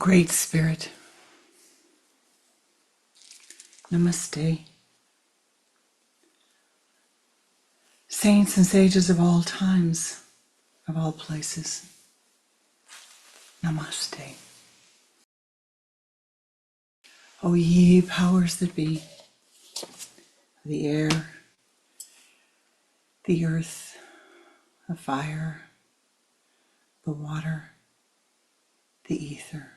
Great Spirit, Namaste. Saints and sages of all times, of all places, Namaste. O ye powers that be, the air, the earth, the fire, the water, the ether,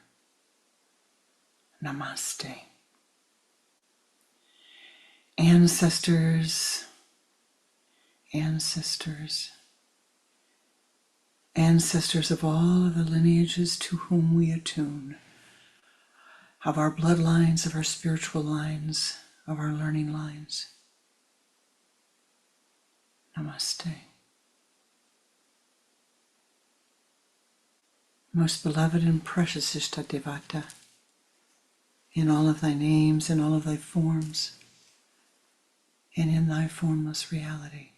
Namaste. Ancestors, ancestors, ancestors of all of the lineages to whom we attune, of our bloodlines, of our spiritual lines, of our learning lines. Namaste. Most beloved and precious Ishtadevata, in all of thy names, in all of thy forms, and in thy formless reality.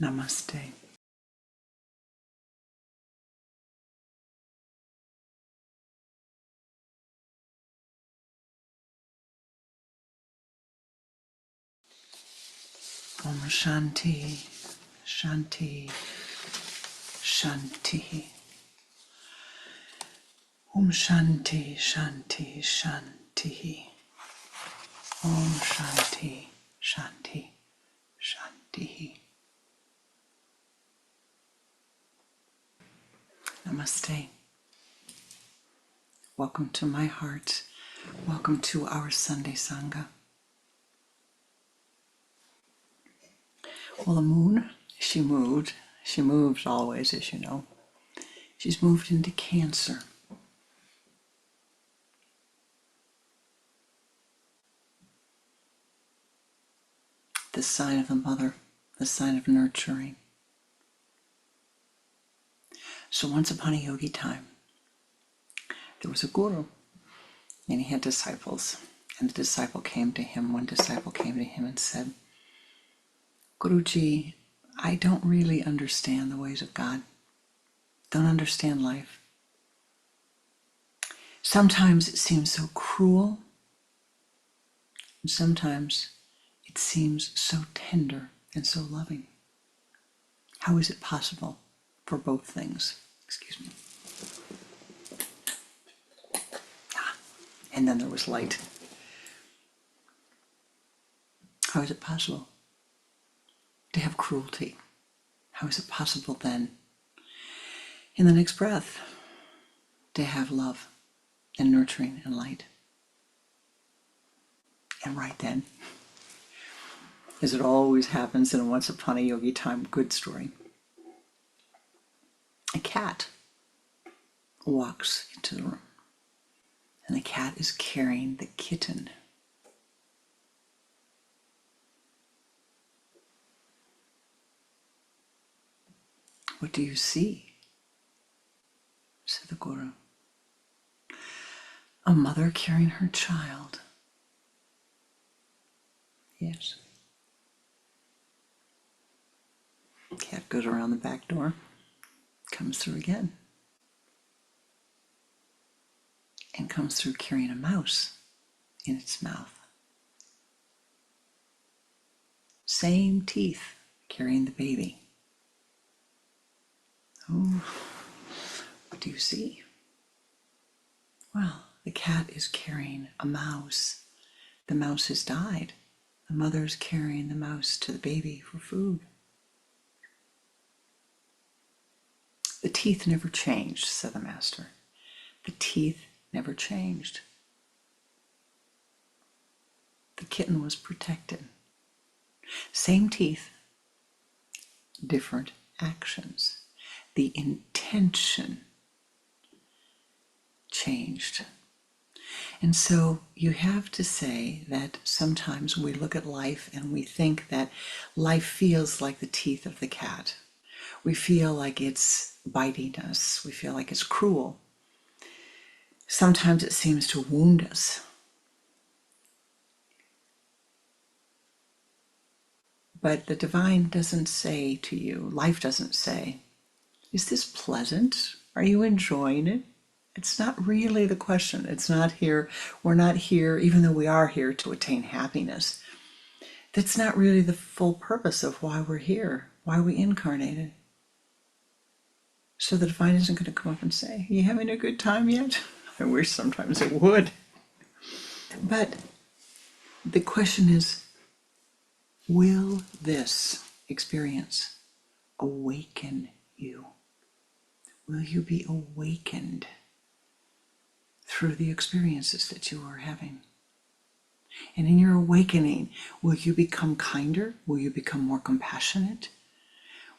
Namaste. Om Shanti, Shanti, Shanti. Om Shanti, Shanti, Shanti. Om Shanti, Shanti, Shanti. Namaste. Welcome to my heart. Welcome to our Sunday Sangha. Well, the moon, she moved. She moves always, as you know. She's moved into Cancer. The sign of the mother, the sign of nurturing. So once upon a yogi time, there was a guru, and he had disciples. And the disciple came to him, one disciple came to him and said, Guruji, I don't really understand the ways of God. Don't understand life. Sometimes it seems so cruel, and sometimes it seems so tender and so loving. How is it possible for both things? Excuse me. And then there was light. How is it possible to have cruelty? How is it possible then, in the next breath, to have love and nurturing and light? And right then, as it always happens in a once upon a yogi time good story, a cat walks into the room, and the cat is carrying the kitten. What do you see? Said the Guru. A mother carrying her child. Yes. Cat goes around the back door, comes through again, and comes through carrying a mouse in its mouth. Same teeth, carrying the baby. Oh, what do you see? Well, the cat is carrying a mouse. The mouse has died. The mother's carrying the mouse to the baby for food. The teeth never changed, said the master. The teeth never changed. The kitten was protected. Same teeth, different actions. The intention changed. And so you have to say that sometimes we look at life and we think that life feels like the teeth of the cat. We feel like it's biting us. We feel like it's cruel. Sometimes it seems to wound us. But the divine doesn't say to you, life doesn't say, is this pleasant Are you enjoying it? It's not really the question. It's not here. We're not here, even though we are here to attain happiness. That's not really the full purpose of why we're here, why we incarnated. So the divine isn't going to come up and say, "You having a good time yet?" I wish sometimes it would. But the question is, will this experience awaken you? Will you be awakened through the experiences that you are having? And in your awakening, will you become kinder? Will you become more compassionate?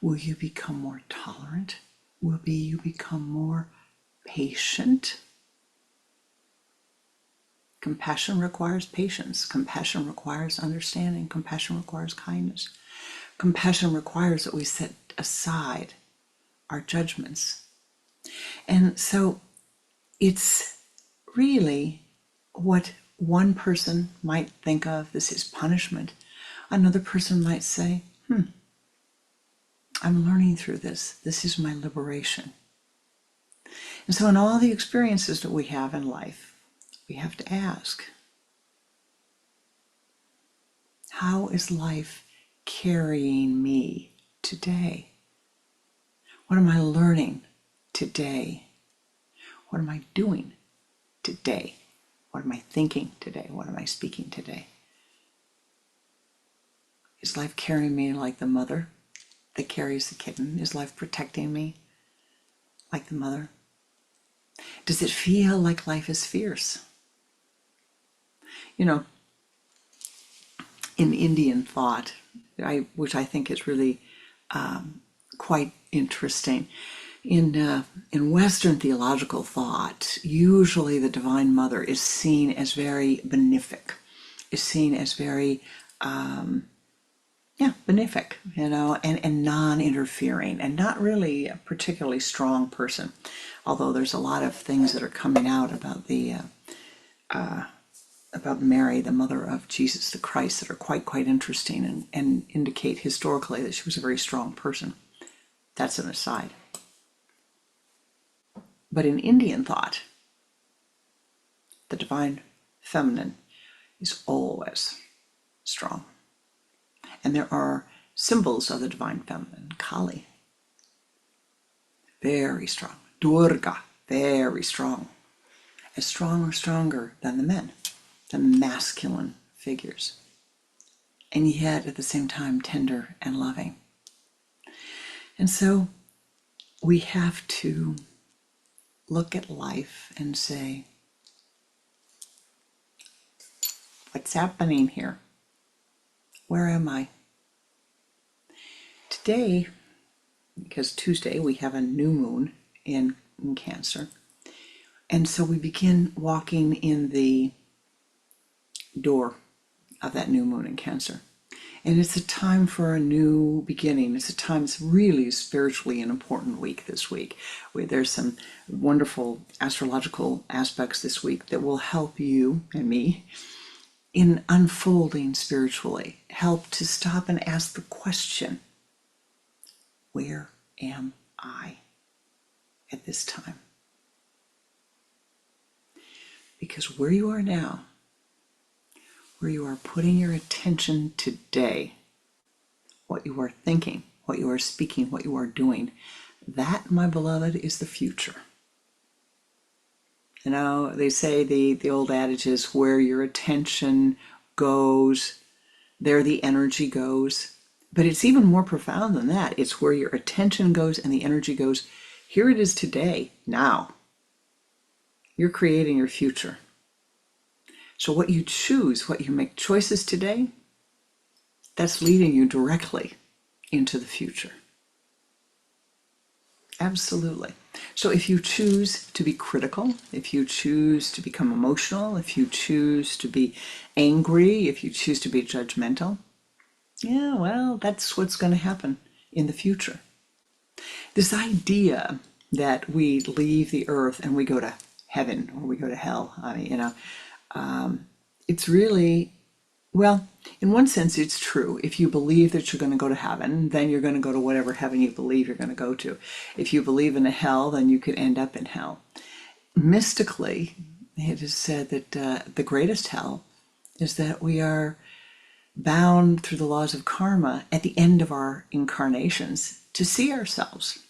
Will you become more tolerant? Will you become more patient? Compassion requires patience. Compassion requires understanding. Compassion requires kindness. Compassion requires that we set aside our judgments. And so it's really what one person might think of, this is punishment. Another person might say, I'm learning through this. This is my liberation. And so in all the experiences that we have in life, we have to ask, how is life carrying me today? What am I learning today? What am I doing today? What am I thinking today? What am I speaking today? Is life carrying me like the mother that carries the kitten? Is life protecting me like the mother? Does it feel like life is fierce? You know, in Indian thought, which I think is really quite interesting, in Western theological thought, usually the Divine Mother is seen as very benefic, is seen as very benefic, and non-interfering, and not really a particularly strong person. Although there's a lot of things that are coming out about about Mary, the mother of Jesus the Christ, that are quite interesting and indicate historically that she was a very strong person. That's an aside. But in Indian thought, the divine feminine is always strong. And there are symbols of the divine feminine. Kali, very strong. Durga, very strong. As strong or stronger than the men, the masculine figures. And yet at the same time tender and loving. And so we have to look at life and say, what's happening here? Where am I? Today, because Tuesday we have a new moon in Cancer. And so we begin walking in the door of that new moon in Cancer. And it's a time for a new beginning. It's a time, it's really spiritually an important week this week. There's some wonderful astrological aspects this week that will help you and me in unfolding spiritually. Help to stop and ask the question, where am I at this time? Because where you are now, where you are putting your attention today, what you are thinking, what you are speaking, what you are doing, that, my beloved, is the future. You know, they say the old adage is, where your attention goes, there the energy goes. But it's even more profound than that. It's where your attention goes and the energy goes. Here it is today, now. You're creating your future. So what you choose, what you make choices today, that's leading you directly into the future. Absolutely. So if you choose to be critical, if you choose to become emotional, if you choose to be angry, if you choose to be judgmental, yeah, well, that's what's going to happen in the future. This idea that we leave the earth and we go to heaven or we go to hell, it's really Well, in one sense, it's true. If you believe that you're going to go to heaven, then you're going to go to whatever heaven you believe you're going to go to. If you believe in a hell, then you could end up in hell. Mystically, it is said that the greatest hell is that we are bound through the laws of karma at the end of our incarnations to see ourselves,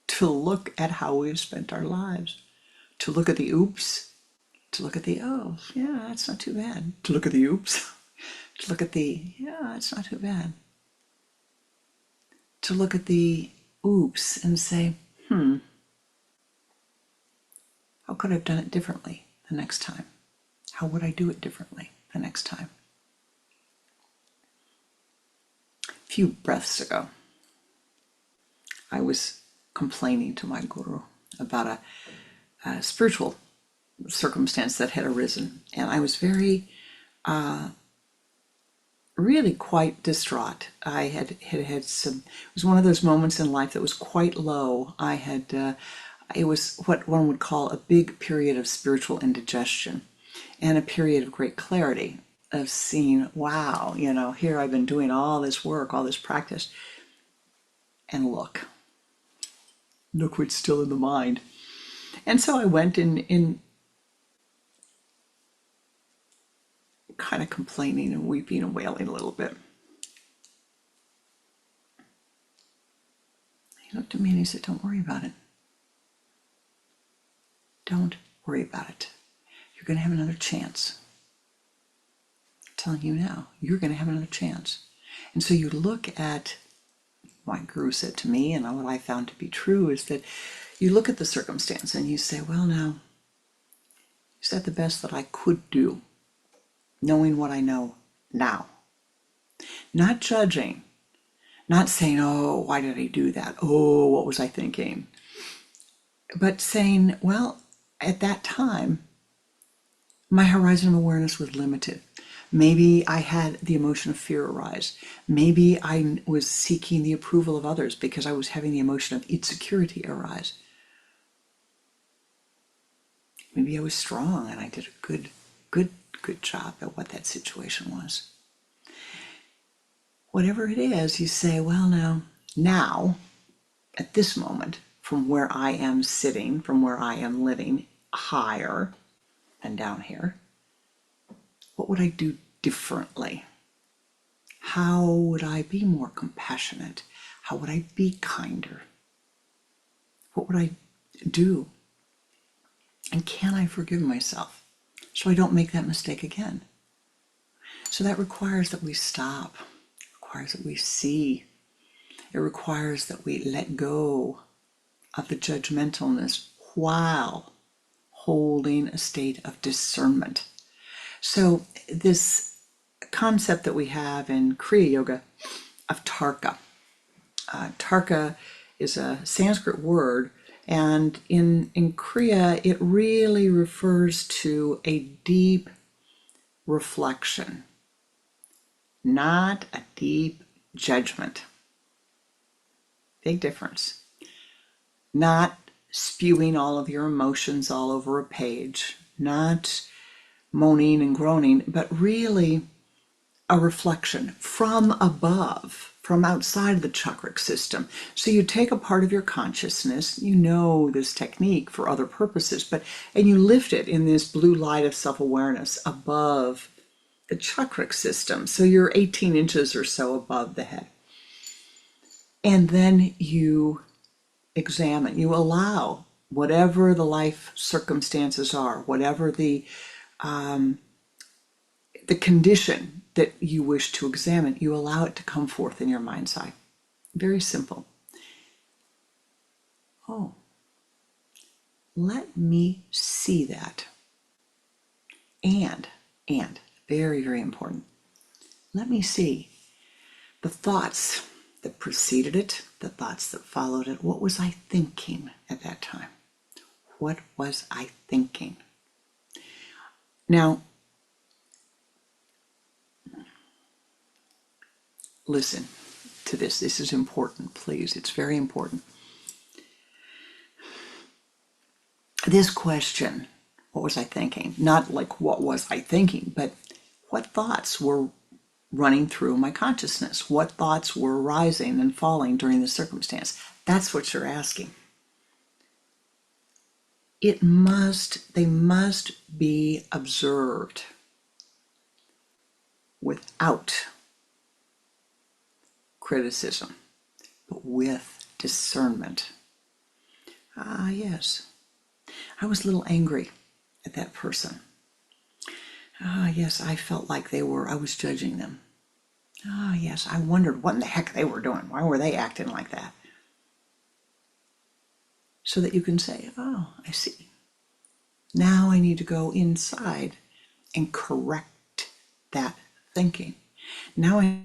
to look at how we've spent our lives, to look at the oops, to look at the, oh, yeah, that's not too bad, to look at the oops, to look at the, yeah, that's not too bad, to look at the oops and say, how could I have done it differently the next time? How would I do it differently the next time? A few breaths ago, I was complaining to my guru about a spiritual circumstance that had arisen, and I was very, really quite distraught. I had some. It was one of those moments in life that was quite low. I had. It was what one would call a big period of spiritual indigestion, and a period of great clarity of seeing, wow, here I've been doing all this work, all this practice, and look what's still in the mind. And so I went in kind of complaining and weeping and wailing a little bit. He looked at me and he said, don't worry about it. Don't worry about it. You're going to have another chance. I'm telling you now, you're going to have another chance. And so you look at, my guru said to me, and what I found to be true, is that you look at the circumstance and you say, well, now, is that the best that I could do, knowing what I know now? Not judging, not saying, oh, why did I do that? Oh, what was I thinking? But saying, well, at that time, my horizon of awareness was limited. Maybe I had the emotion of fear arise. Maybe I was seeking the approval of others because I was having the emotion of insecurity arise. Maybe I was strong and I did a good job at what that situation was. Whatever it is, you say, well, now, at this moment, from where I am sitting, from where I am living, higher than down here, what would I do differently? How would I be more compassionate? How would I be kinder? What would I do? And can I forgive myself so I don't make that mistake again? So that requires that we stop. It requires that we see. It requires that we let go of the judgmentalness while holding a state of discernment. So this concept that we have in Kriya Yoga of Tarka. Tarka is a Sanskrit word, and in Kriya it really refers to a deep reflection, not a deep judgment. Big difference. Not spewing all of your emotions all over a page, not moaning and groaning, but really a reflection from above, from outside the chakric system. So you take a part of your consciousness, you know this technique for other purposes, and you lift it in this blue light of self-awareness above the chakric system. So you're 18 inches or so above the head. And then you examine, you allow whatever the life circumstances are, whatever the condition that you wish to examine, you allow it to come forth in your mind's eye. Very simple. Oh, let me see that. And, very, very important, let me see the thoughts that preceded it, the thoughts that followed it. What was I thinking at that time? What was I thinking? Now, listen to this. This is important, please. It's very important. This question, what was I thinking? Not like what was I thinking, but What thoughts were running through my consciousness? What thoughts were rising and falling during the circumstance? That's what you're asking. They must be observed without criticism, but with discernment. Ah, yes. I was a little angry at that person. Ah, yes, I felt like I was judging them. Ah, yes, I wondered what in the heck they were doing. Why were they acting like that? So that you can say, oh, I see. Now I need to go inside and correct that thinking. Now I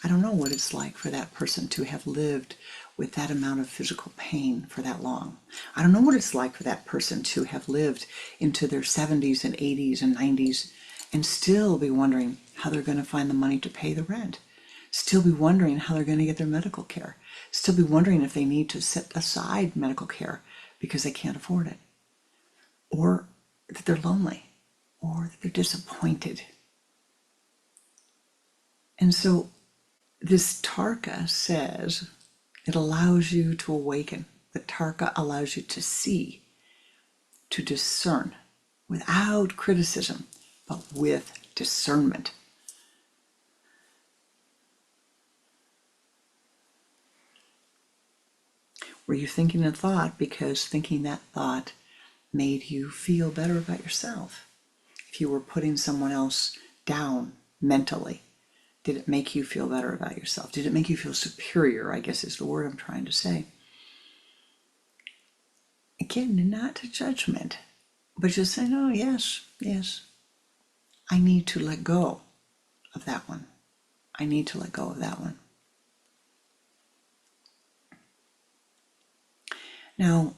don't know what it's like for that person to have lived with that amount of physical pain for that long. I don't know what it's like for that person to have lived into their 70s and 80s and 90s and still be wondering how they're going to find the money to pay the rent. Still be wondering how they're going to get their medical care. Still be wondering if they need to set aside medical care because they can't afford it. Or that they're lonely. Or that they're disappointed. And so this Tarka says it allows you to awaken. The Tarka allows you to see, to discern, without criticism, but with discernment. Were you thinking a thought because thinking that thought made you feel better about yourself? If you were putting someone else down mentally, did it make you feel better about yourself? Did it make you feel superior, I guess is the word I'm trying to say. Again, not a judgment, but just saying, oh, yes, I need to let go of that one. I need to let go of that one. Now,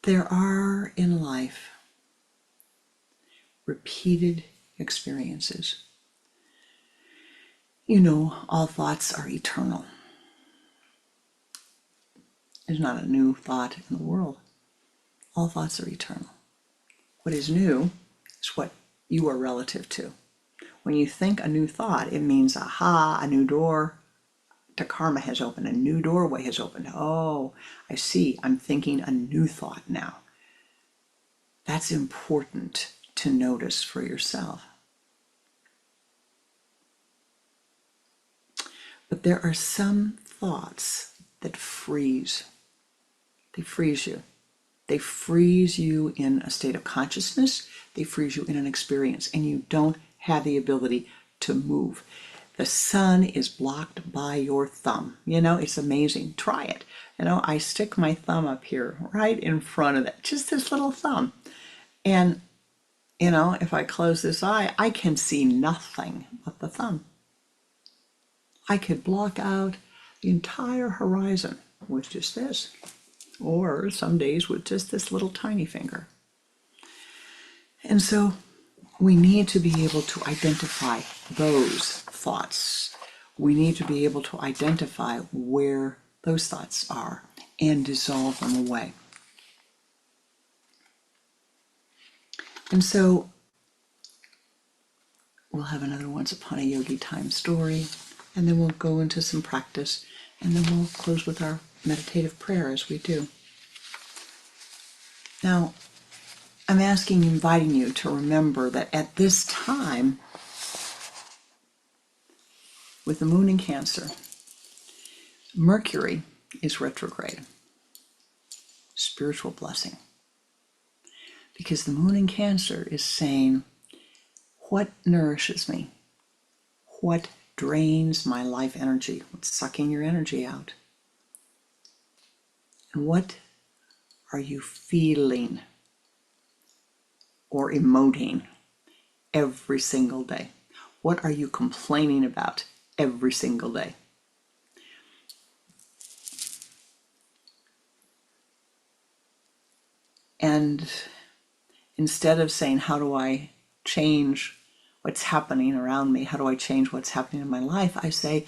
there are in life repeated experiences. All thoughts are eternal. There's not a new thought in the world. All thoughts are eternal. What is new is what you are relative to. When you think a new thought, it means, aha, a new door to karma has opened, a new doorway has opened. Oh, I see, I'm thinking a new thought now. That's important to notice for yourself. But there are some thoughts that freeze. They freeze you. They freeze you in a state of consciousness. They freeze you in an experience, and you don't have the ability to move. The sun is blocked by your thumb. It's amazing. Try it. I stick my thumb up here, right in front of it, just this little thumb. And, if I close this eye, I can see nothing but the thumb. I could block out the entire horizon with just this, or some days with just this little tiny finger. And so we need to be able to identify those thoughts. We need to be able to identify where those thoughts are and dissolve them away. And so we'll have another Once Upon a Yogi Time story, and then we'll go into some practice, and then we'll close with our meditative prayer as we do. Now, I'm inviting you to remember that at this time, with the moon in Cancer, Mercury is retrograde. Spiritual blessing. Because the moon in Cancer is saying, what nourishes me? What drains my life energy? What's sucking your energy out? And what are you feeling or emoting every single day? What are you complaining about every single day? And instead of saying, how do I change what's happening around me? How do I change what's happening in my life? I say,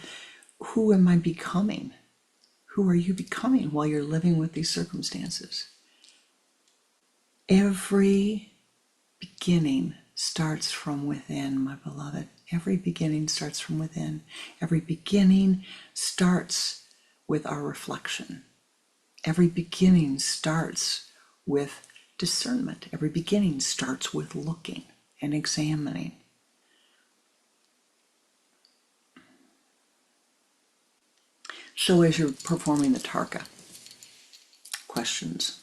who am I becoming? Who are you becoming while you're living with these circumstances? Every beginning starts from within, my beloved. Every beginning starts from within. Every beginning starts with our reflection. Every beginning starts with discernment. Every beginning starts with looking and examining. So as you're performing the Tarka, questions.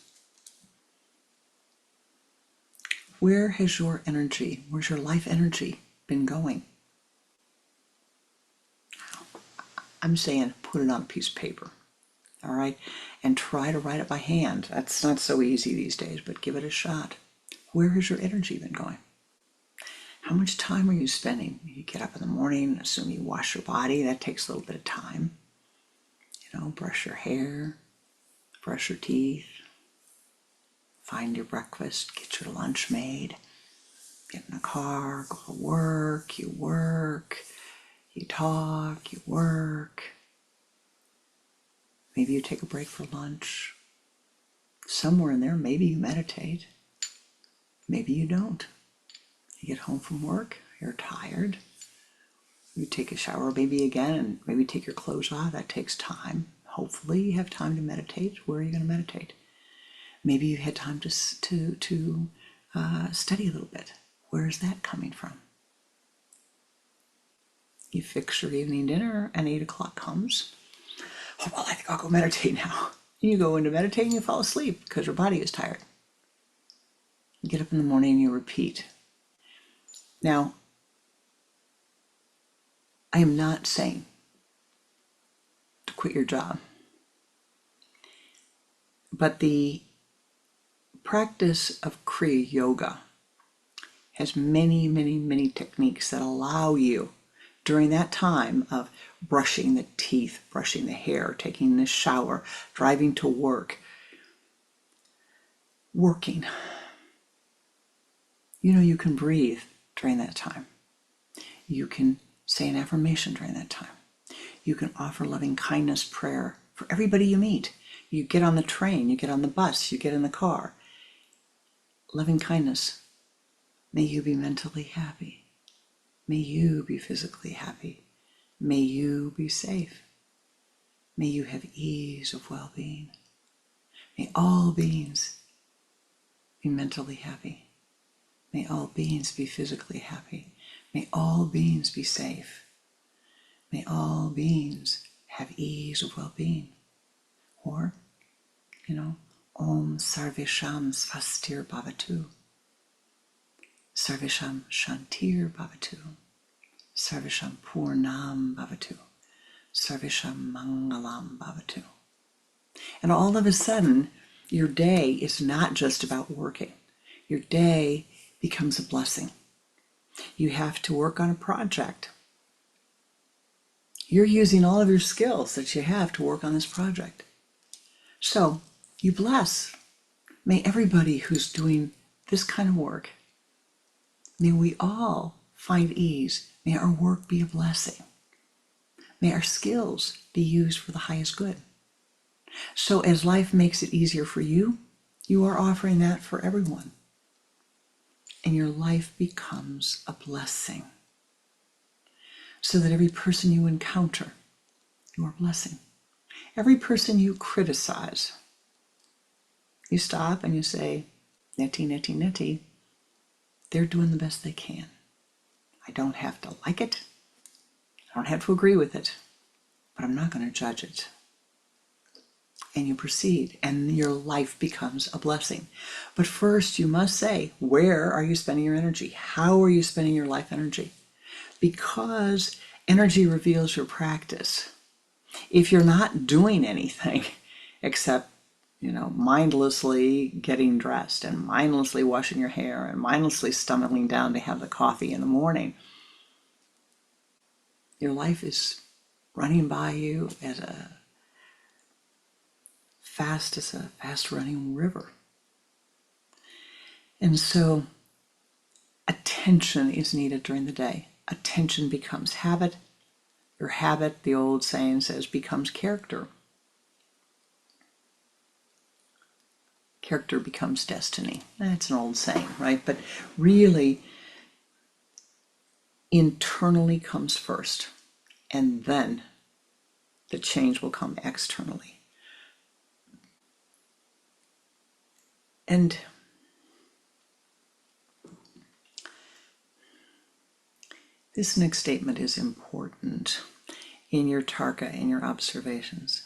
Where has your energy, where's your life energy been going? I'm saying put it on a piece of paper, all right? And try to write it by hand. That's not so easy these days, but give it a shot. Where has your energy been going? How much time are you spending? You get up in the morning, assume you wash your body. That takes a little bit of time. You know, brush your hair, brush your teeth, find your breakfast, get your lunch made, get in a car, go to work, you talk, you work. Maybe you take a break for lunch. Somewhere in there, maybe you meditate. Maybe you don't. You get home from work, you're tired. You take a shower maybe again and maybe take your clothes off. That takes time. Hopefully you have time to meditate. Where are you going to meditate? Maybe you had time to study a little bit. Where is that coming from? You fix your evening dinner and 8 o'clock comes. Oh, well, I think I'll go meditate now. And you go into meditating, you fall asleep because your body is tired. You get up in the morning and you repeat. Now, I am not saying to quit your job, but the practice of Kriya Yoga has many, many, many techniques that allow you during that time of brushing the teeth, brushing the hair, taking the shower, driving to work, working. You know, you can breathe during that time. You can say an affirmation during that time. You can offer loving kindness prayer for everybody you meet. You get on the train, you get on the bus, you get in the car. Loving kindness. May you be mentally happy. May you be physically happy. May you be safe. May you have ease of well-being. May all beings be mentally happy. May all beings be physically happy. May all beings be safe. May all beings have ease of well-being. Or, Om Sarvesham Svastir Bhavatu. Sarvesham Shantir Bhavatu. Sarvesham Purnam Bhavatu. Sarvesham Mangalam Bhavatu. And all of a sudden, your day is not just about working. Your day becomes a blessing. You have to work on a project. You're using all of your skills that you have to work on this project. So, you bless. May everybody who's doing this kind of work, may we all find ease. May our work be a blessing. May our skills be used for the highest good. So as life makes it easier for you, you are offering that for everyone. And your life becomes a blessing. So that every person you encounter, you are blessing. Every person you criticize, you stop and you say, neti, neti, neti, they're doing the best they can. I don't have to like it. I don't have to agree with it, but I'm not going to judge it. And you proceed, and your life becomes a blessing. But first, you must say, where are you spending your energy? How are you spending your life energy? Because energy reveals your practice. If you're not doing anything except, mindlessly getting dressed and mindlessly washing your hair and mindlessly stumbling down to have the coffee in the morning, your life is running by you as a fast-running river. And so attention is needed during the day. Attention becomes habit. Your habit, the old saying says, becomes character. Character becomes destiny. That's an old saying, right? But really, internally comes first, and then the change will come externally. And this next statement is important in your tarka, in your observations.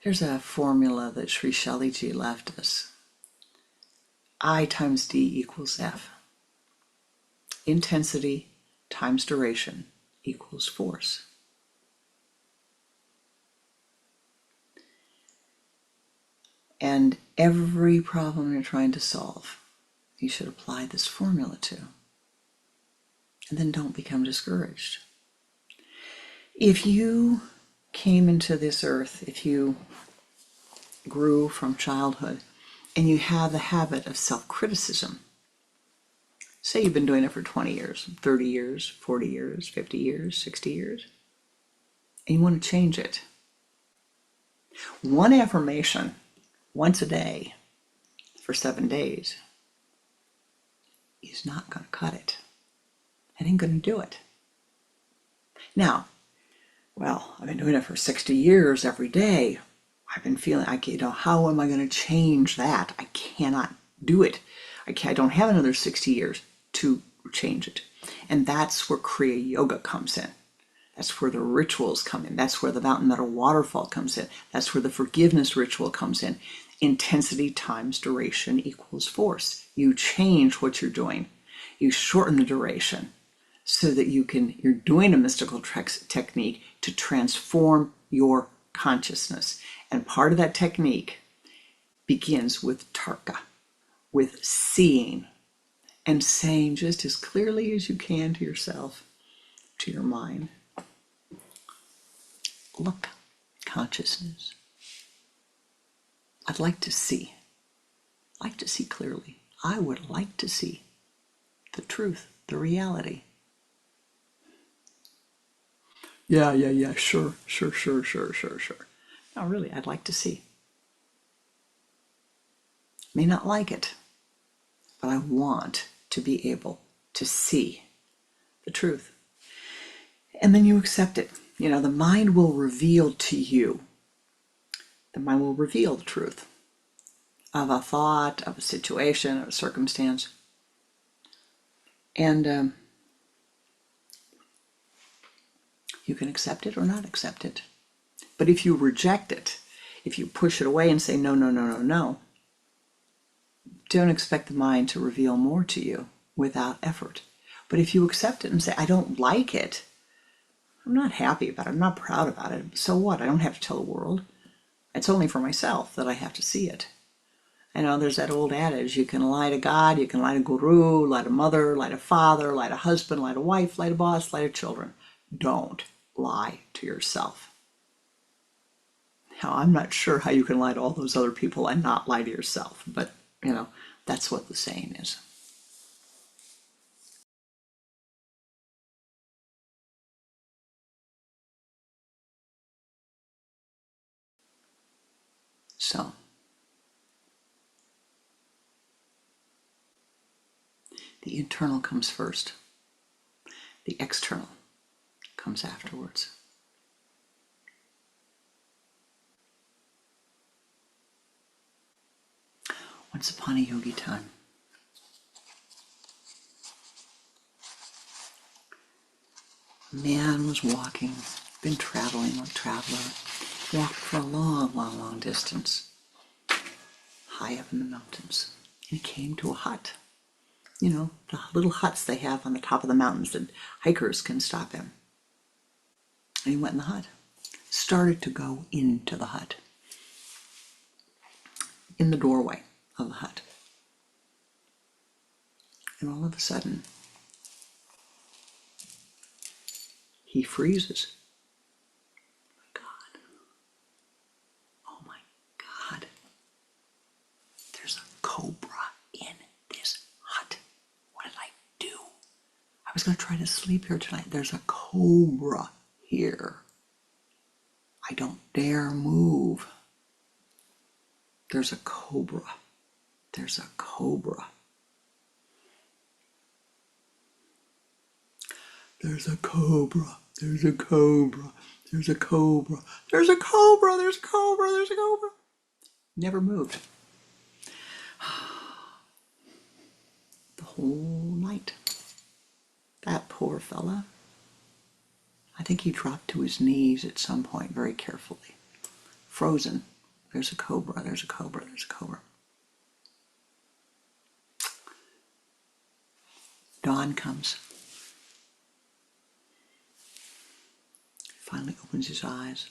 There's a formula that Sri Shaliji left us. I times D equals F. Intensity times duration equals force. And every problem you're trying to solve, you should apply this formula to. And then don't become discouraged. If you came into this earth, if you grew from childhood, and you have the habit of self-criticism, say you've been doing it for 20 years, 30 years, 40 years, 50 years, 60 years, and you want to change it. One affirmation, once a day, for 7 days, is not going to cut it. It ain't going to do it. Now, well, I've been doing it for 60 years every day. I've been feeling, how am I going to change that? I cannot do it. I don't have another 60 years to change it. And that's where Kriya Yoga comes in. That's where the rituals come in. That's where the mountain meadow waterfall comes in. That's where the forgiveness ritual comes in. Intensity times duration equals force. You change what you're doing. You shorten the duration so that you're doing a mystical technique to transform your consciousness. And part of that technique begins with tarka, with seeing and saying just as clearly as you can to yourself, to your mind, look, consciousness, I'd like to see clearly. I would like to see the truth, the reality. Yeah, sure. No, really, I'd like to see. May not like it, but I want to be able to see the truth. And then you accept it. The mind will reveal to you. The mind will reveal the truth of a thought, of a situation, of a circumstance. And you can accept it or not accept it. But if you reject it, if you push it away and say, no, don't expect the mind to reveal more to you without effort. But if you accept it and say, I don't like it, I'm not happy about it, I'm not proud about it, so what? I don't have to tell the world. It's only for myself that I have to see it. I know there's that old adage, you can lie to God, you can lie to Guru, lie to mother, lie to father, lie to husband, lie to wife, lie to boss, lie to children. Don't lie to yourself. Now, I'm not sure how you can lie to all those other people and not lie to yourself, but, that's what the saying is. So, the internal comes first. The external comes afterwards. Once upon a yogi time, a man was walking, been traveling like a traveler, walked for a long distance, high up in the mountains, and he came to a hut. The little huts they have on the top of the mountains that hikers can stop in. And he went in the hut, started to go into the hut, in the doorway of the hut. And all of a sudden, he freezes. Oh my God, there's a cobra in this hut. What did I do? I was going to try to sleep here tonight. There's a cobra here. I don't dare move. There's a cobra. There's a cobra. There's a cobra. There's a cobra. There's a cobra. There's a cobra. There's a cobra. There's a cobra. Never moved. The whole night. That poor fella. I think he dropped to his knees at some point very carefully. Frozen. There's a cobra. There's a cobra. There's a cobra. Dawn comes. Finally opens his eyes,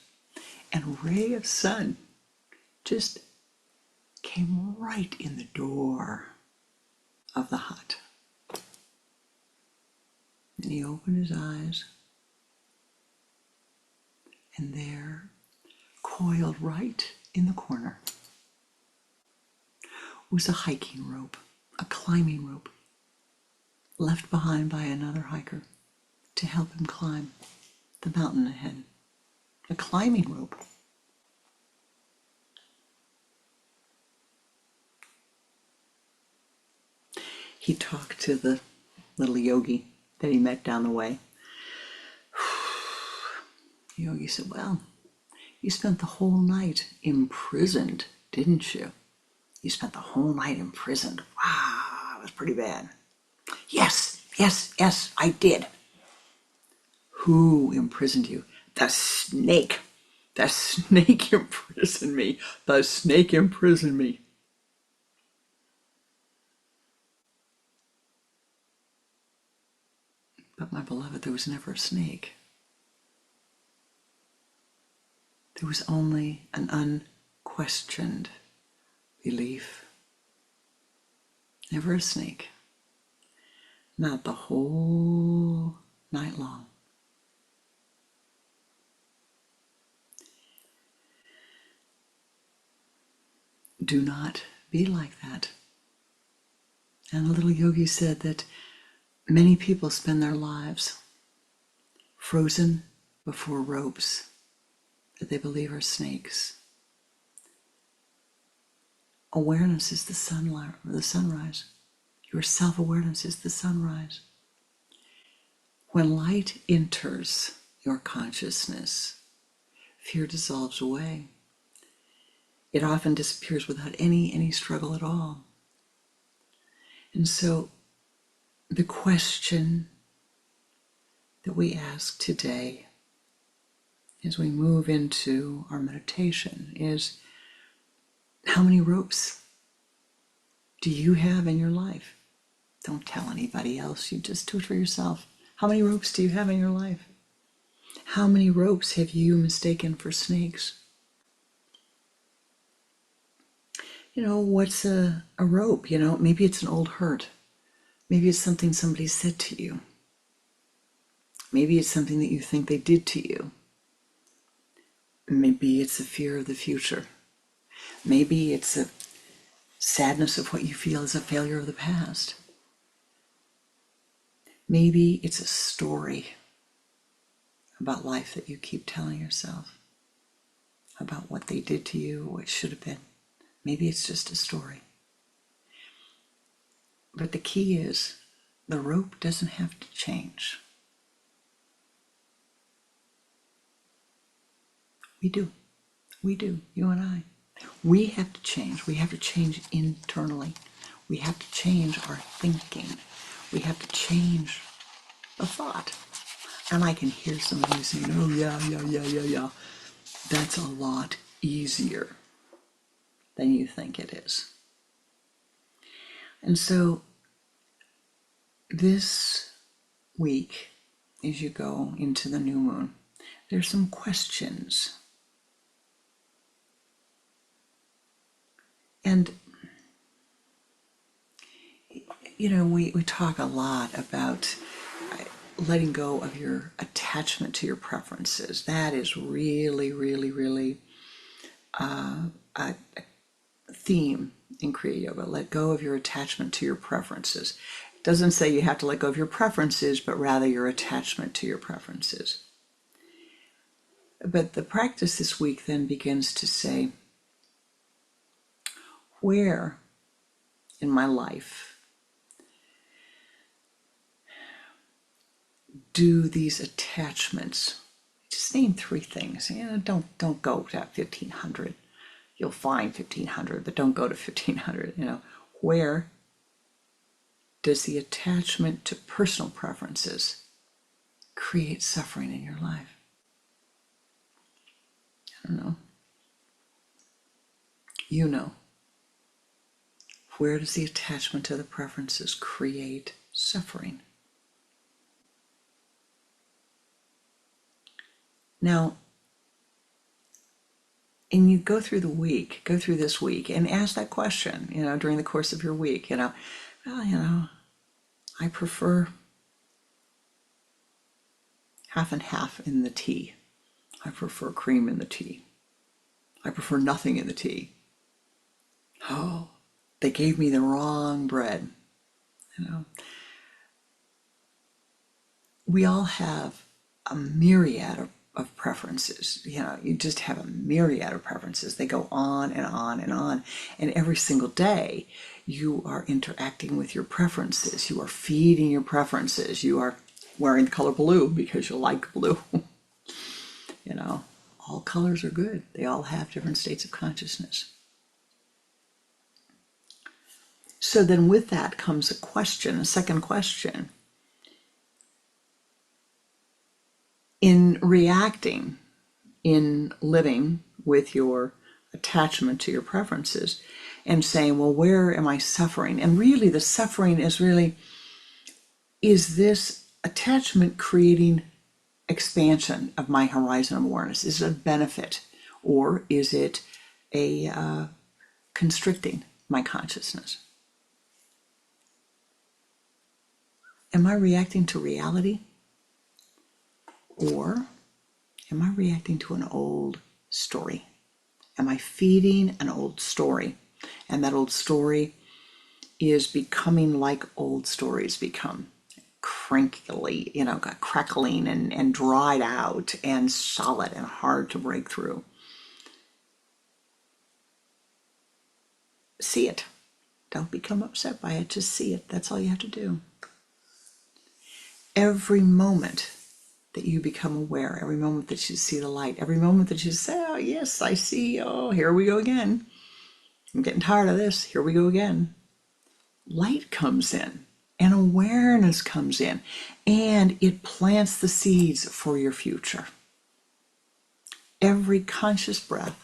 and a ray of sun just came right in the door of the hut. And he opened his eyes, and there, coiled right in the corner, was a hiking rope, a climbing rope, left behind by another hiker to help him climb the mountain ahead. A climbing rope. He talked to the little yogi that he met down the way. The yogi said, well, you spent the whole night imprisoned, didn't you? You spent the whole night imprisoned. Wow, that was pretty bad. Yes, I did. Who imprisoned you? The snake. The snake imprisoned me. The snake imprisoned me. But my beloved, there was never a snake. There was only an unquestioned belief. Never a snake. Not the whole night long. Do not be like that. And the little yogi said that many people spend their lives frozen before ropes that they believe are snakes. Awareness is the sunrise. Your self-awareness is the sunrise. When light enters your consciousness, fear dissolves away. It often disappears without any struggle at all. And so the question that we ask today as we move into our meditation is, how many ropes do you have in your life? Don't tell anybody else, you just do it for yourself. How many ropes do you have in your life? How many ropes have you mistaken for snakes? What's a rope? Maybe it's an old hurt. Maybe it's something somebody said to you. Maybe it's something that you think they did to you. Maybe it's a fear of the future. Maybe it's a sadness of what you feel is a failure of the past. Maybe it's a story about life that you keep telling yourself, about what they did to you, what should have been. Maybe it's just a story. But the key is, the rope doesn't have to change. We do, you and I. We have to change. We have to change internally. We have to change our thinking. We have to change the thought. And I can hear some of you saying, oh yeah. That's a lot easier than you think it is. And so this week, as you go into the new moon, there's some questions. And, we talk a lot about letting go of your attachment to your preferences. That is really, really, really a theme in Kriya Yoga. Let go of your attachment to your preferences. It doesn't say you have to let go of your preferences, but rather your attachment to your preferences. But the practice this week then begins to say, where in my life do these attachments, just name 3 things, don't go to 1,500. You'll find 1,500, but don't go to 1,500. Where does the attachment to personal preferences create suffering in your life? I don't know. You know. Where does the attachment to the preferences create suffering? Now, and you go through this week and ask that question, during the course of your week, I prefer half and half in the tea. I prefer cream in the tea. I prefer nothing in the tea. Oh, they gave me the wrong bread. We all have a myriad of preferences. You just have a myriad of preferences. They go on and on and on. And every single day, you are interacting with your preferences. You are feeding your preferences. You are wearing the color blue because you like blue. All colors are good. They all have different states of consciousness. So then with that comes a second question. In reacting, in living with your attachment to your preferences and saying, well, where am I suffering? And really the suffering is this attachment creating expansion of my horizon of awareness? Is it a benefit, or is it a constricting my consciousness? Am I reacting to reality, or am I reacting to an old story? Am I feeding an old story? And that old story is becoming like old stories become. Crinkly, crackling and dried out and solid and hard to break through. See it. Don't become upset by it. Just see it. That's all you have to do. Every moment that you become aware, every moment that you see the light, every moment that you say, oh, yes, I see. Oh, here we go again. I'm getting tired of this. Here we go again. Light comes in. And awareness comes in, and it plants the seeds for your future. Every conscious breath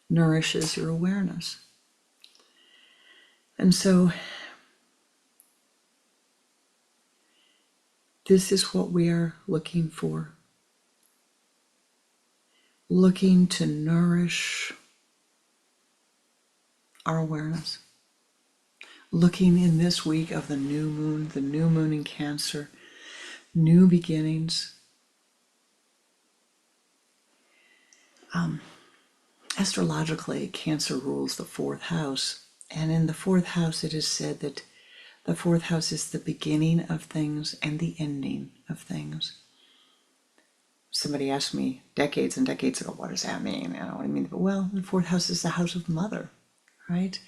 nourishes your awareness. And so this is what we are looking for. Looking to nourish our awareness. Looking in this week of the new moon in Cancer, new beginnings. Astrologically, Cancer rules the 4th house. And in the 4th house, it is said that the 4th house is the beginning of things and the ending of things. Somebody asked me decades and decades ago, what does that mean? What do you mean? Well, the 4th house is the house of mother, right?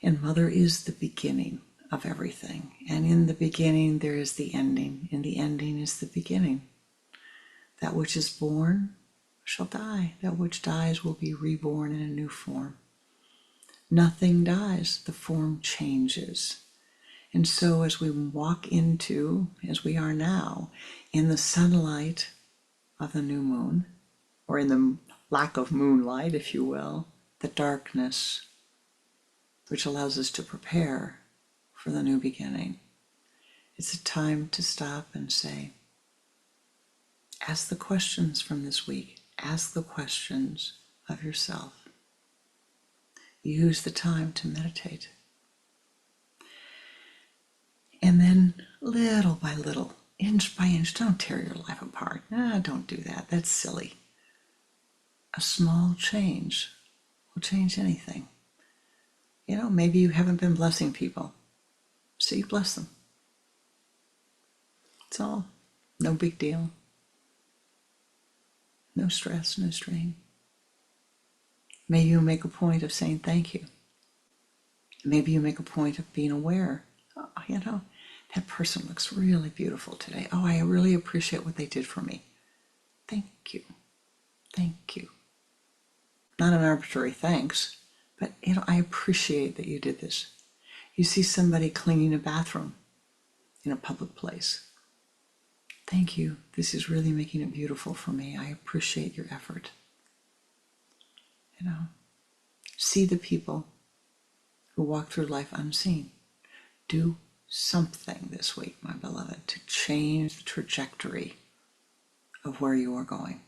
And mother is the beginning of everything. And in the beginning, there is the ending. In the ending is the beginning. That which is born shall die. That which dies will be reborn in a new form. Nothing dies. The form changes. And so as we walk into, as we are now, in the sunlight of the new moon, or in the lack of moonlight, if you will, the darkness, which allows us to prepare for the new beginning. It's a time to stop and say, ask the questions from this week. Ask the questions of yourself. Use the time to meditate. And then little by little, inch by inch, don't tear your life apart. Don't do that. That's silly. A small change will change anything. Maybe you haven't been blessing people, so you bless them. It's all. No big deal. No stress, no strain. May you make a point of saying thank you. Maybe you make a point of being aware. Oh, that person looks really beautiful today. Oh, I really appreciate what they did for me. Thank you. Thank you. Not an arbitrary thanks, but I appreciate that you did this. You see somebody cleaning a bathroom in a public place. Thank you. This is really making it beautiful for me. I appreciate your effort. See the people who walk through life unseen. Do something this week, my beloved, to change the trajectory of where you are going.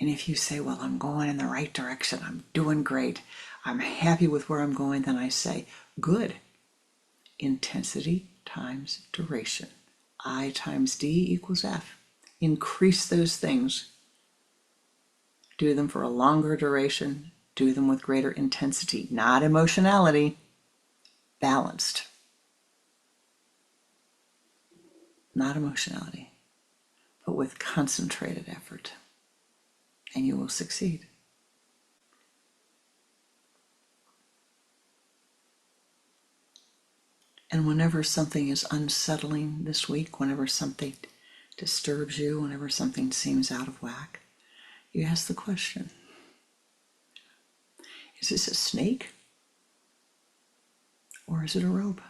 And if you say, well, I'm going in the right direction, I'm doing great, I'm happy with where I'm going, then I say, good. Intensity times duration. I times D equals F. Increase those things. Do them for a longer duration. Do them with greater intensity, not emotionality. Balanced. Not emotionality, but with concentrated effort. And you will succeed. And whenever something is unsettling this week, whenever something disturbs you, whenever something seems out of whack, you ask the question, is this a snake or is it a rope?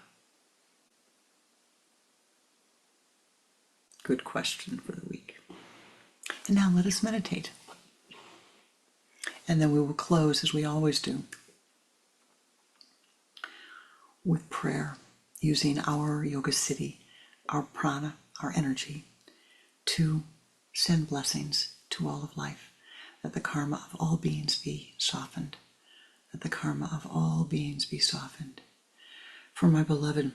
Good question for the week. And now let us meditate. And then we will close, as we always do, with prayer, using our Yoga City, our prana, our energy, to send blessings to all of life, that the karma of all beings be softened, that the karma of all beings be softened. For my beloved,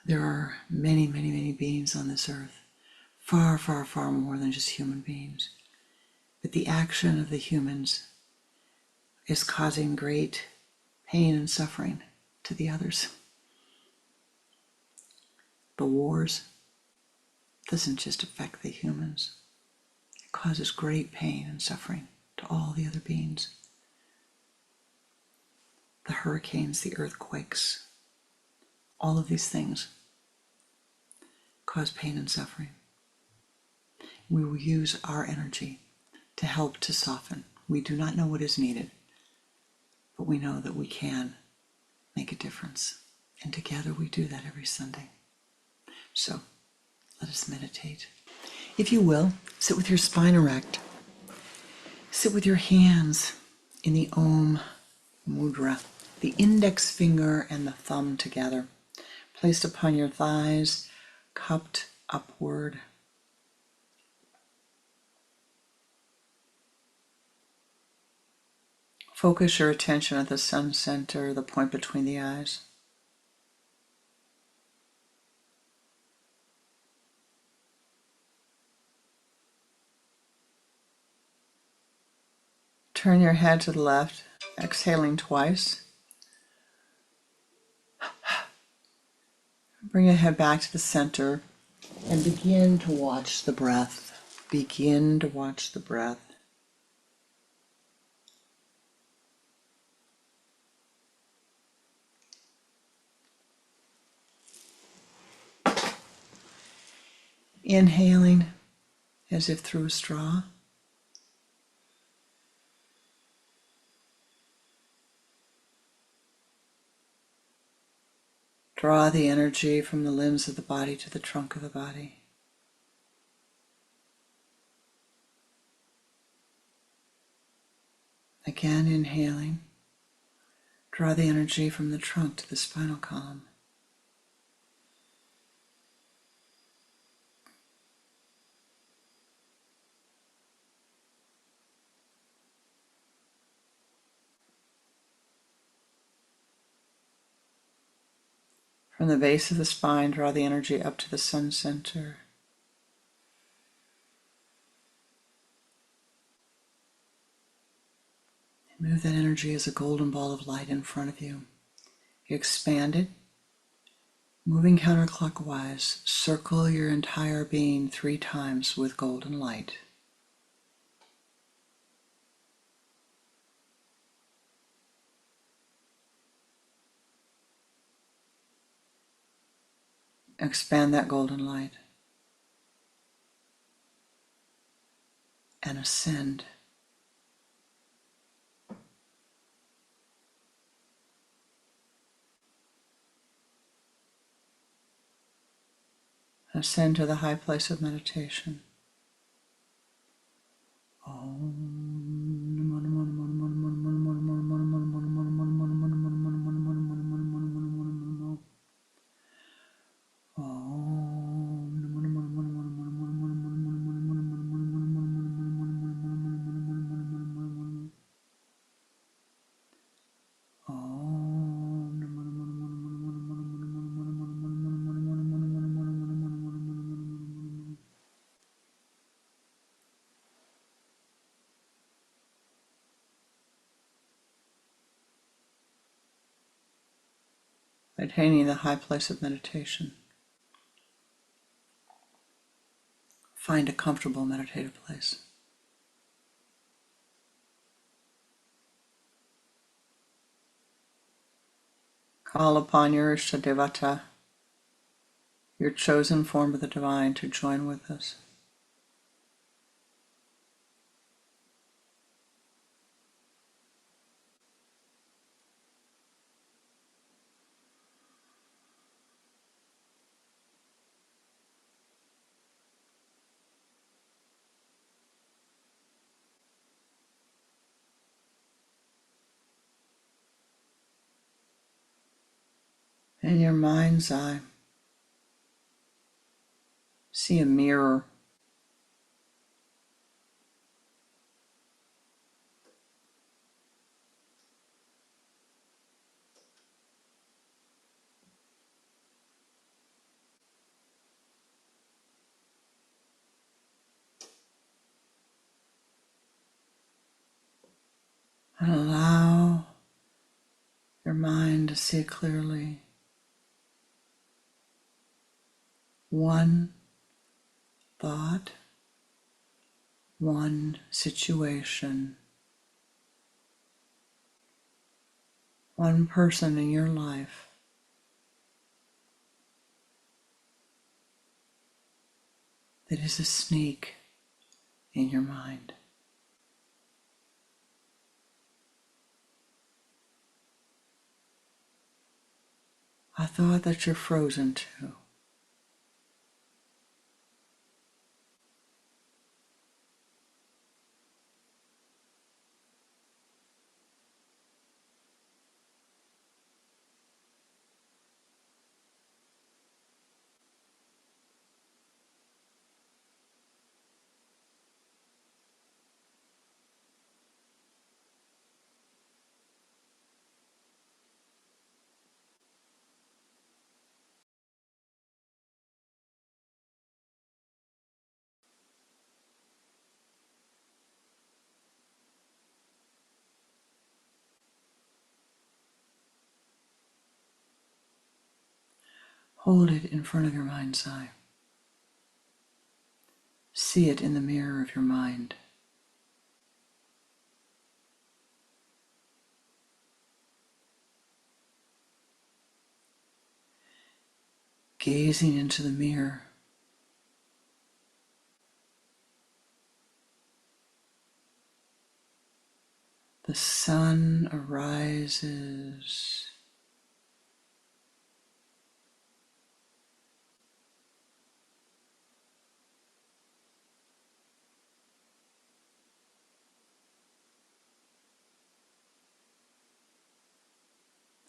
there are many, many, many beings on this earth, far, far, far more than just human beings. But the action of the humans is causing great pain and suffering to the others. The wars doesn't just affect the humans. It causes great pain and suffering to all the other beings. The hurricanes, the earthquakes, all of these things cause pain and suffering. We will use our energy to help to soften. We do not know what is needed, but we know that we can make a difference. And together we do that every Sunday. So let us meditate. If you will, sit with your spine erect. Sit with your hands in the Om Mudra, the index finger and the thumb together, placed upon your thighs, cupped upward. Focus your attention at the sun center, the point between the eyes. Turn your head to the left, exhaling twice. Bring your head back to the center and begin to watch the breath. Begin to watch the breath. Inhaling as if through a straw. Draw the energy from the limbs of the body to the trunk of the body. Again, inhaling. Draw the energy from the trunk to the spinal column. From the base of the spine, draw the energy up to the sun center. And move that energy as a golden ball of light in front of you. You expand it, moving counterclockwise. Circle your entire being 3 times with golden light. Expand that golden light and ascend. Ascend to the high place of meditation. Attaining the high place of meditation. Find a comfortable meditative place. Call upon your Ishtadevata, your chosen form of the divine, to join with us. In your mind's eye, see a mirror. And allow your mind to see clearly one thought, one situation, one person in your life that is a snake in your mind. A thought that you're frozen to. Hold it in front of your mind's eye. See it in the mirror of your mind. Gazing into the mirror, the sun arises.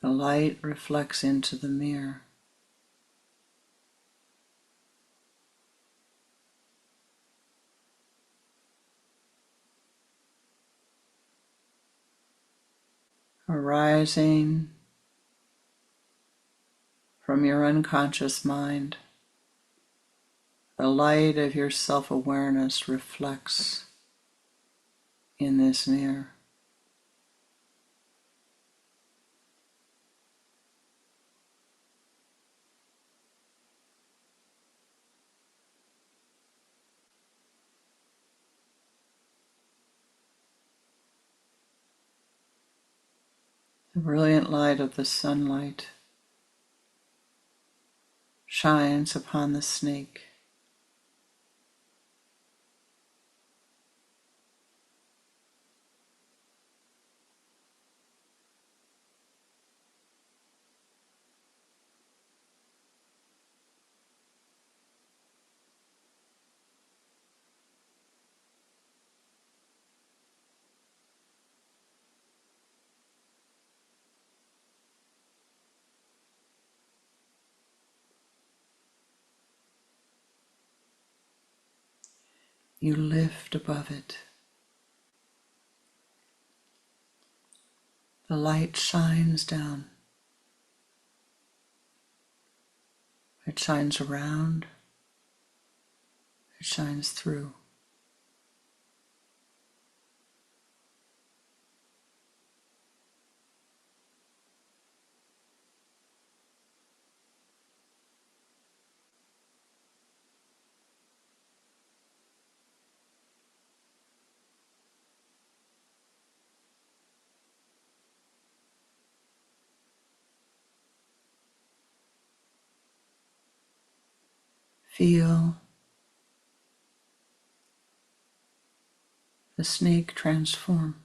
The light reflects into the mirror. Arising from your unconscious mind, the light of your self-awareness reflects in this mirror. The brilliant light of the sunlight shines upon the snake. You lift above it. The light shines down. It shines around. It shines through. Feel the snake transform.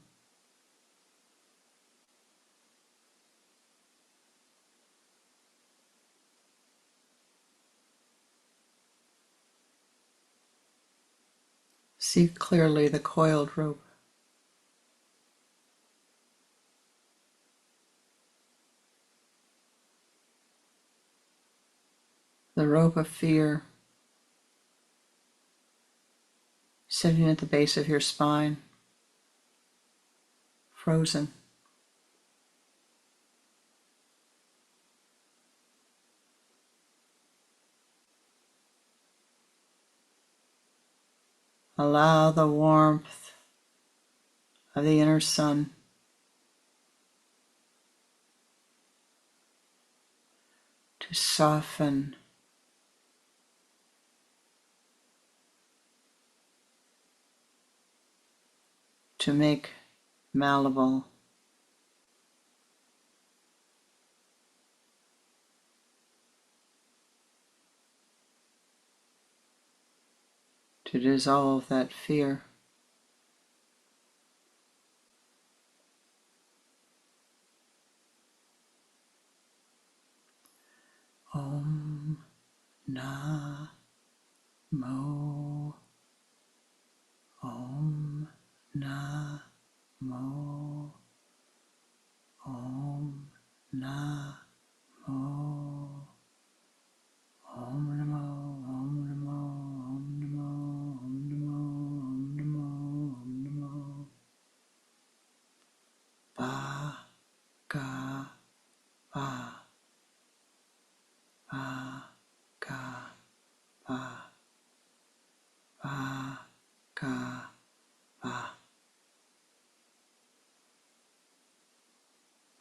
See clearly the coiled rope. The rope of fear sitting at the base of your spine, frozen. Allow the warmth of the inner sun to soften to make malleable to dissolve that fear. Om Na Mo. Om Na Mo. Om Na Mo. Om Namo. Om Namo. Om Namo. Om Namo. Om Namo. Om Namo. Ba Ga Ba. Ba Ga Ba. Ba Ga Ba.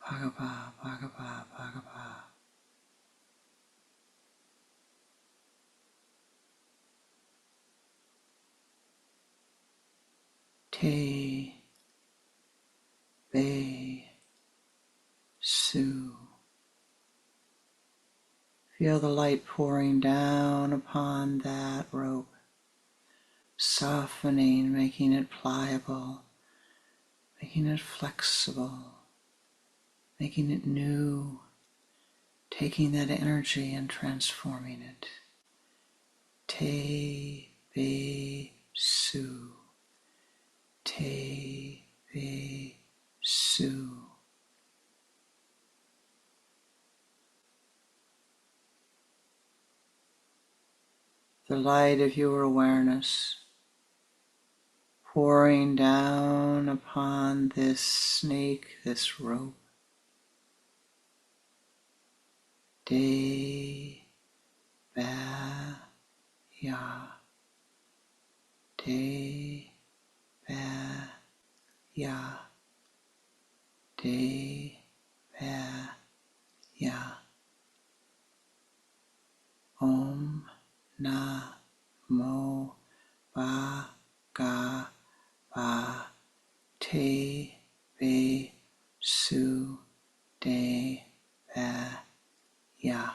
Bhagava, Bhagava, Bhagava. Te, Be, Su. Feel the light pouring down upon that rope, softening, making it pliable, making it flexible, making it new, taking that energy and transforming it. Te, Be, Su. Te, Be, Su. The light of your awareness pouring down upon this snake, this rope. De, Ba, Ya. De, Ba, Ya. De, Ba, Ya. Om Na Mo Ba Ga Ba Te Be Su De Ba Ya.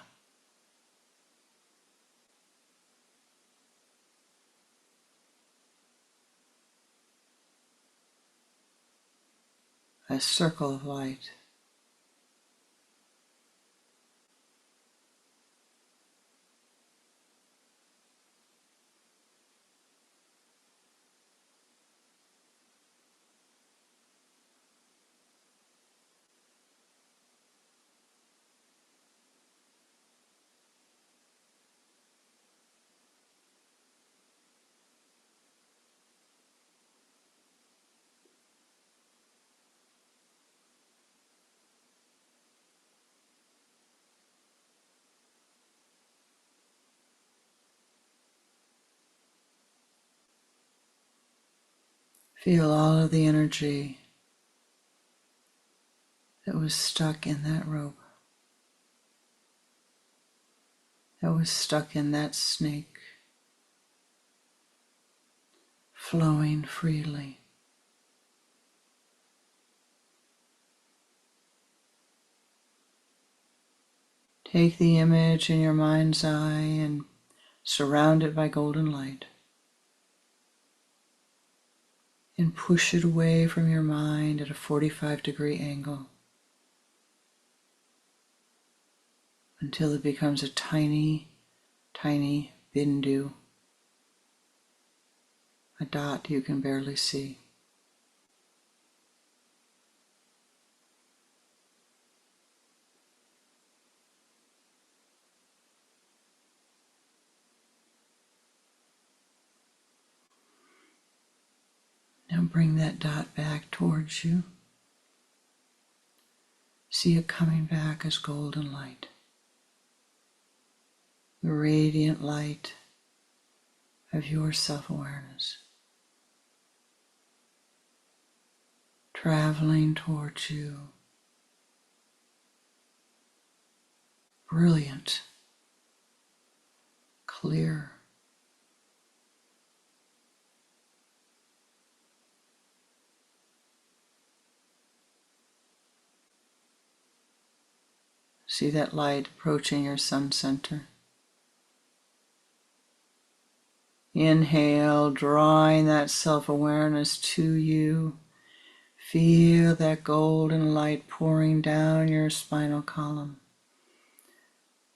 a circle of light. Feel all of the energy that was stuck in that rope, that was stuck in that snake, flowing freely. Take the image in your mind's eye and surround it by golden light. And push it away from your mind at a 45-degree angle until it becomes a tiny, tiny bindu, a dot you can barely see. Now bring that dot back towards you. See it coming back as golden light. The radiant light of your self-awareness. Traveling towards you. Brilliant. Clear. See that light approaching your sun center. Inhale, drawing that self-awareness to you. Feel that golden light pouring down your spinal column,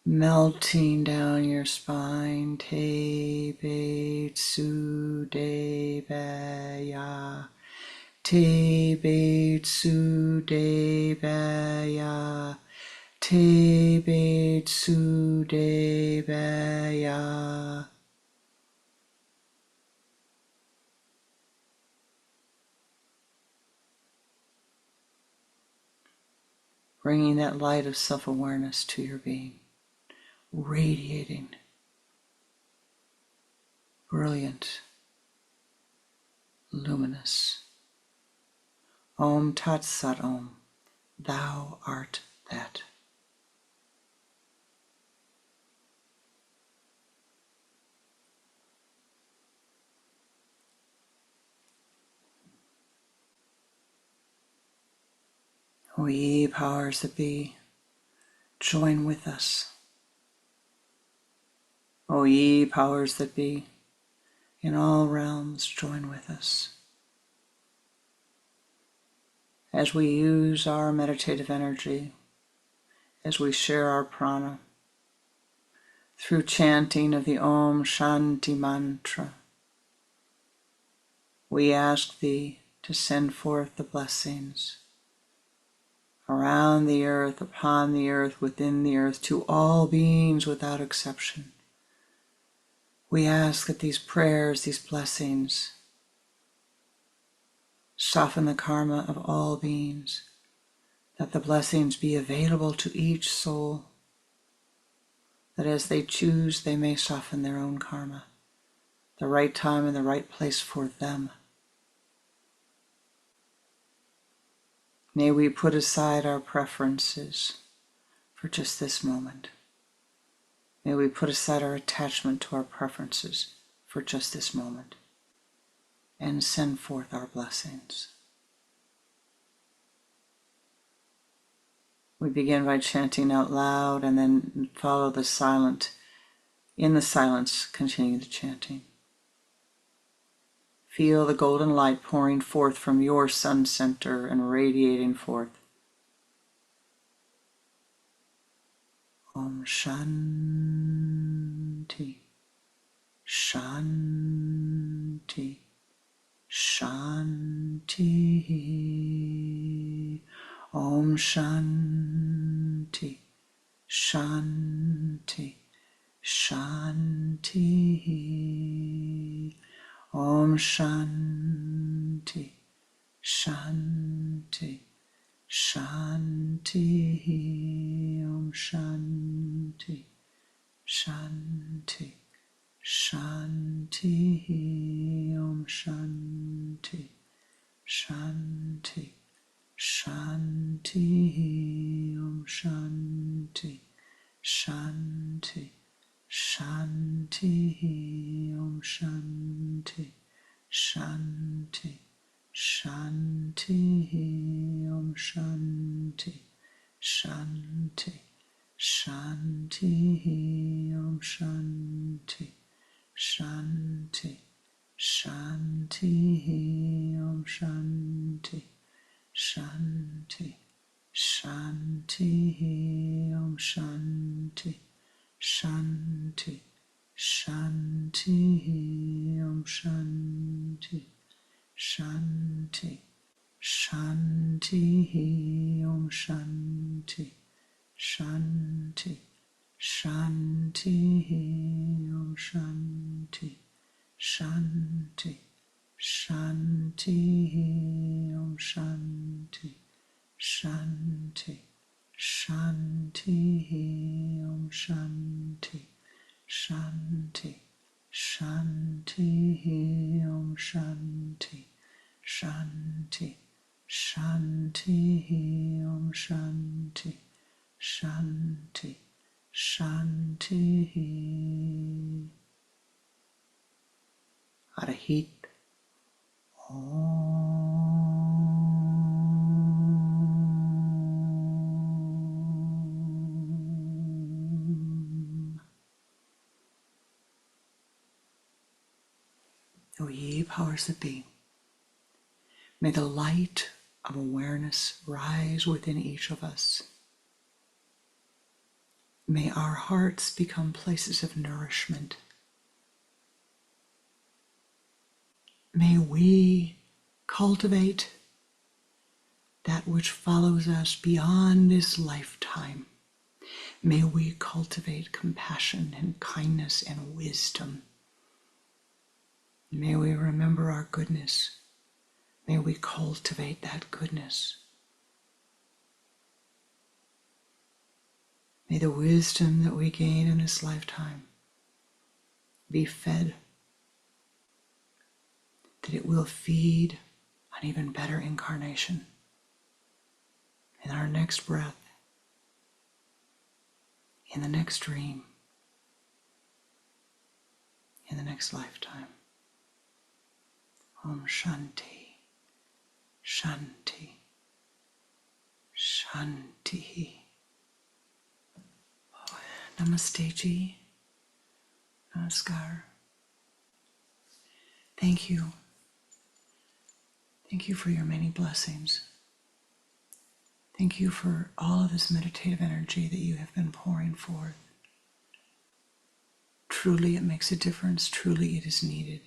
melting down your spine. Te Be Tsu De Ba Ya. Te Be Tsu De Ba Ya. Te Be Tsu De Ba Ya. Bringing that light of self-awareness to your being, radiating, brilliant, luminous. Om Tat Sat Om, thou art that. O ye powers that be, join with us. O ye powers that be, in all realms join with us. As we use our meditative energy, as we share our prana, through chanting of the Om Shanti mantra, we ask thee to send forth the blessings around the earth, upon the earth, within the earth, to all beings without exception. We ask that these prayers, these blessings, soften the karma of all beings, that the blessings be available to each soul, that as they choose, they may soften their own karma, the right time and the right place for them. May we put aside our preferences for just this moment. May we put aside our attachment to our preferences for just this moment and send forth our blessings. We begin by chanting out loud and then follow the silent. In the silence, continue the chanting. Feel the golden light pouring forth from your sun center and radiating forth. Om Shanti, Shanti, Shanti. Om Shanti, Shanti, Shanti. Om Shanti, Shanti, Shanti. Om Shanti, Shanti, Shanti. Om Shanti, Shanti, Shanti. Om Shanti, Shanti, Shanti. Om Shanti, Shanti, Shanti. Om Shanti, Shanti, Shanti. Om Shanti, Shanti, Shanti. Om Shanti, Shanti, Shanti. Om Shanti, Shanti, Shanti. Om Shanti, Shanti, Shanti. Om Shanti, Shanti, Shanti. Om Shanti, Shanti, Shanti. Om Shanti, Shanti, Shanti. Om Shanti, Shanti, Shanti. Om Shanti, Shanti, Shanti. Om Shanti, Shanti, Shanti. Arahit Om. O ye powers that be, may the light of awareness rise within each of us. May our hearts become places of nourishment. May we cultivate that which follows us beyond this lifetime. May we cultivate compassion and kindness and wisdom. May we remember our goodness. May we cultivate that goodness. May the wisdom that we gain in this lifetime be fed, that it will feed an even better incarnation in our next breath, in the next dream, in the next lifetime. Om Shanti, Shanti, Shanti. Namaste ji. Namaskar. Thank you. Thank you for your many blessings. Thank you for all of this meditative energy that you have been pouring forth. Truly it makes a difference. Truly it is needed.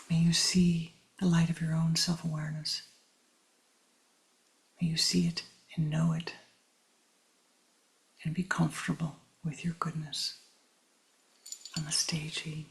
May you see the light of your own self-awareness. May you see it and know it and be comfortable with your goodness. Namaste ji.